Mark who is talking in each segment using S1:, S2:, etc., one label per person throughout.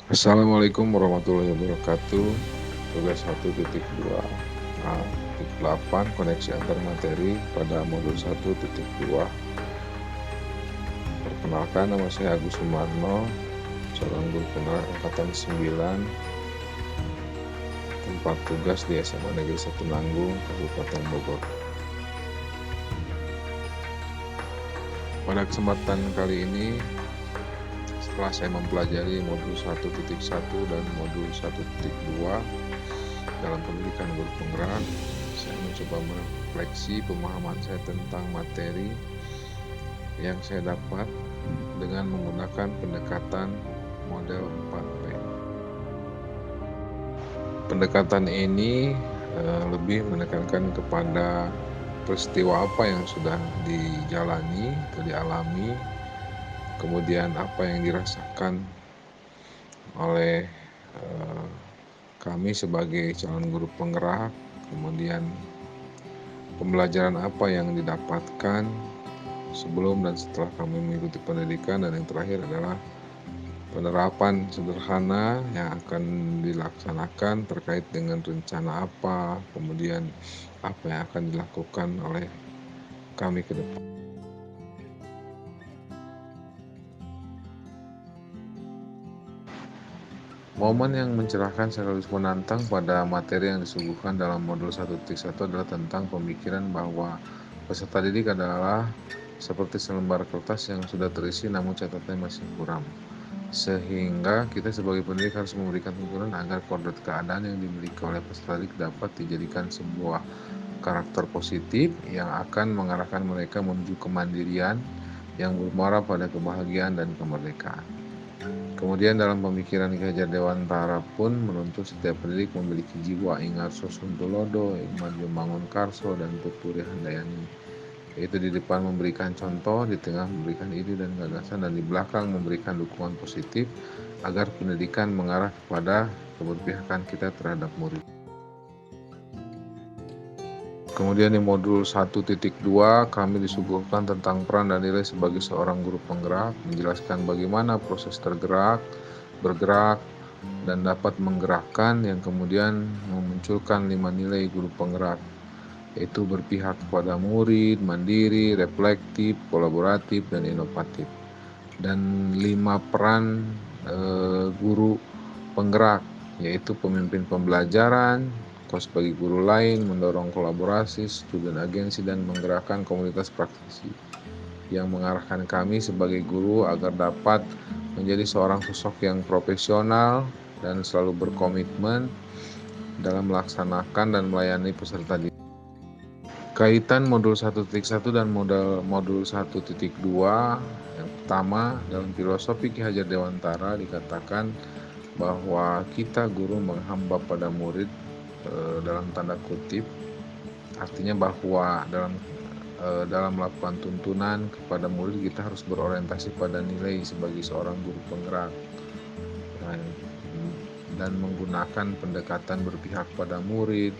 S1: Assalamualaikum warahmatullahi wabarakatuh. Tugas 1.2a.8 koneksi antar materi pada modul 1.2. Perkenalkan, nama saya Agus Sumarno, calon guru penerangan angkatan 9, tempat tugas di SMA Negeri 1 Nanggung, Kabupaten Bogor. Pada kesempatan kali ini, setelah saya mempelajari modul 1.1 dan modul 1.2 dalam pendidikan guru penggerak, saya mencoba merefleksi pemahaman saya tentang materi yang saya dapat dengan menggunakan pendekatan model 4P. Pendekatan ini lebih menekankan kepada peristiwa apa yang sudah dijalani atau dialami, kemudian apa yang dirasakan oleh kami sebagai calon guru penggerak, kemudian pembelajaran apa yang didapatkan sebelum dan setelah kami mengikuti pendidikan, dan yang terakhir adalah penerapan sederhana yang akan dilaksanakan terkait dengan rencana apa, kemudian apa yang akan dilakukan oleh kami ke depan. Momen yang mencerahkan sekaligus menantang pada materi yang disuguhkan dalam modul 1.1 adalah tentang pemikiran bahwa peserta didik adalah seperti selembar kertas yang sudah terisi namun catatannya masih kurang. Sehingga kita sebagai pendidik harus memberikan tuntunan agar koordinat keadaan yang dimiliki oleh peserta didik dapat dijadikan sebuah karakter positif yang akan mengarahkan mereka menuju kemandirian yang bermuara pada kebahagiaan dan kemerdekaan. Kemudian dalam pemikiran Ki Hajar Dewantara pun menuntut setiap pendidik memiliki jiwa Ingarso Suntulodo, Maju Mangunkarso, dan Tuturi Handayani, yaitu di depan memberikan contoh, di tengah memberikan ide dan gagasan, dan di belakang memberikan dukungan positif agar pendidikan mengarah kepada keberpihakan kita terhadap murid. Kemudian di modul 1.2 kami disuguhkan tentang peran dan nilai sebagai seorang guru penggerak, menjelaskan bagaimana proses tergerak, bergerak, dan dapat menggerakkan, yang kemudian memunculkan 5 nilai guru penggerak, yaitu berpihak kepada murid, mandiri, reflektif, kolaboratif, dan inovatif. Dan 5 peran guru penggerak, yaitu pemimpin pembelajaran, sebagai guru lain, mendorong kolaborasi, student agensi, dan menggerakkan komunitas praktisi, yang mengarahkan kami sebagai guru agar dapat menjadi seorang sosok yang profesional dan selalu berkomitmen dalam melaksanakan dan melayani peserta didik. Kaitan modul 1.1 dan modul 1.2, yang pertama, dalam filosofi Ki Hajar Dewantara dikatakan bahwa kita guru menghamba pada murid, dalam tanda kutip, artinya bahwa dalam melakukan tuntunan kepada murid kita harus berorientasi pada nilai sebagai seorang guru penggerak, dan menggunakan pendekatan berpihak pada murid,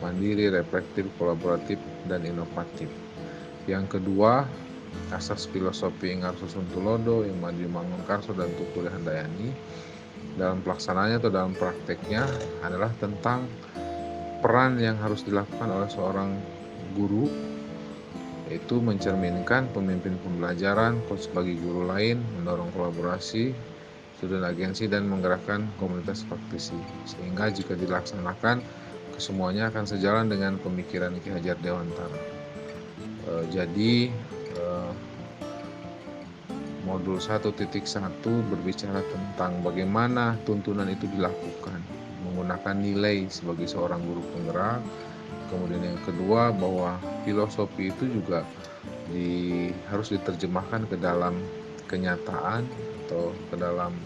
S1: mandiri, reflektif, kolaboratif, dan inovatif. Yang kedua, asas filosofi Ingarso Suntulodo, Maju Mangunkarso, dan Tuturi Handayani dalam pelaksanaannya atau dalam prakteknya adalah tentang peran yang harus dilakukan oleh seorang guru, yaitu mencerminkan pemimpin pembelajaran, sebagai guru lain, mendorong kolaborasi, student agensi, dan menggerakkan komunitas praktisi, sehingga jika dilaksanakan kesemuanya akan sejalan dengan pemikiran Ki Hajar Dewantara. Jadi modul 1.1 berbicara tentang bagaimana tuntunan itu dilakukan menggunakan nilai sebagai seorang guru penggerak. Kemudian yang kedua, bahwa filosofi itu juga harus diterjemahkan ke dalam kenyataan atau ke dalam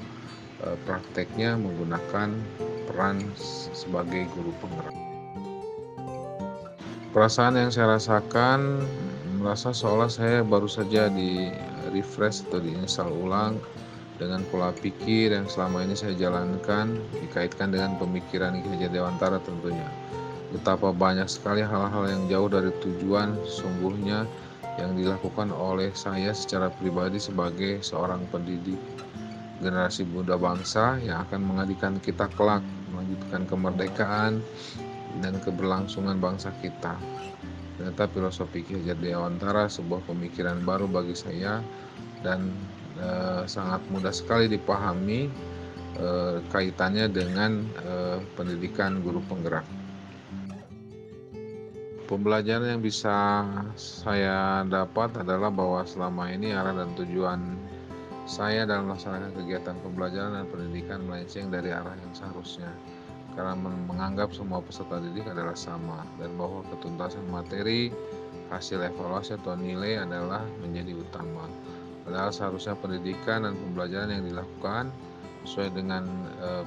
S1: prakteknya menggunakan peran sebagai guru penggerak. Perasaan yang saya rasakan, merasa seolah saya baru saja di refresh atau diinstal ulang dengan pola pikir yang selama ini saya jalankan, dikaitkan dengan pemikiran Ki Hajar Dewantara tentunya. Betapa banyak sekali hal-hal yang jauh dari tujuan sesungguhnya yang dilakukan oleh saya secara pribadi sebagai seorang pendidik. generasi muda bangsa yang akan mengadikan kita kelak, melanjutkan kemerdekaan dan keberlangsungan bangsa kita. Ternyata filosofi Ki Hajar Dewantara sebuah pemikiran baru bagi saya dan sangat mudah sekali dipahami kaitannya dengan pendidikan guru penggerak. Pembelajaran yang bisa saya dapat adalah bahwa selama ini arah dan tujuan saya dalam melaksanakan kegiatan pembelajaran dan pendidikan melenceng dari arah yang seharusnya, karena menganggap semua peserta didik adalah sama, dan bahwa ketuntasan materi, hasil evaluasi atau nilai adalah menjadi utama. Padahal seharusnya pendidikan dan pembelajaran yang dilakukan sesuai dengan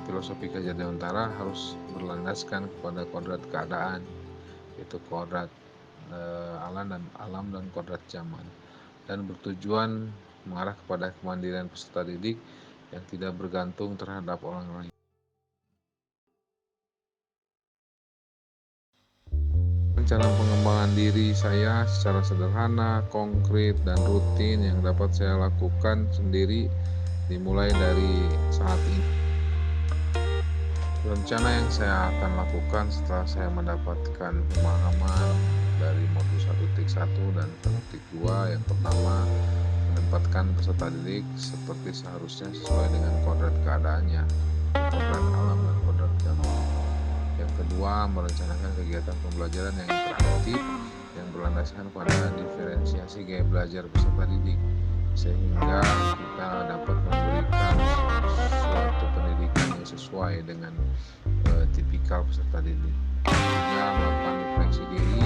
S1: filosofi Ki Hajar Dewantara harus berlandaskan kepada kodrat keadaan, yaitu kodrat alam dan kodrat zaman, dan bertujuan mengarah kepada kemandirian peserta didik yang tidak bergantung terhadap orang lain. Cara pengembangan diri saya secara sederhana, konkret, dan rutin yang dapat saya lakukan sendiri dimulai dari saat ini. Rencana yang saya akan lakukan setelah saya mendapatkan pemahaman dari modul 1.1 dan 1.2. Yang pertama, menempatkan peserta didik seperti seharusnya sesuai dengan kodrat keadaannya, kodrat alam dan kodrat zaman. Yang kedua, merencanakan kegiatan pembelajaran yang interaktif yang berlandaskan pada diferensiasi gaya belajar peserta didik, sehingga kita dapat memberikan suatu pendidikan yang sesuai dengan tipikal peserta didik. Ketiga, melakukan refleksi diri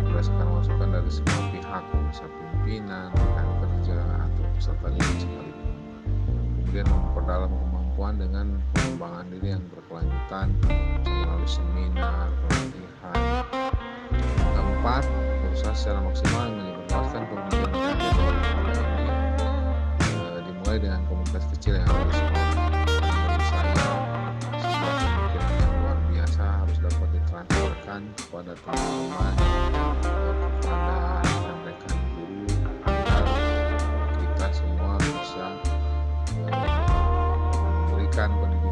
S1: berdasarkan masukan dari semua pihak, bisa pimpinan, rekan kerja, atau peserta didik sekalipun. Kemudian memperdalam kemampuan dengan pengembangan diri yang berkelanjutan melalui seminar, pelatihan. Keempat, berusaha secara maksimal menyebarluaskan pemikiran ini dimulai dengan komunitas kecil yang ada di sekolah. Bagi saya, sebuah pemikiran yang luar biasa harus dapat ditransferkan kepada teman-teman, kepada rekan-rekan guru, agar kita semua bisa memberikan pendidikan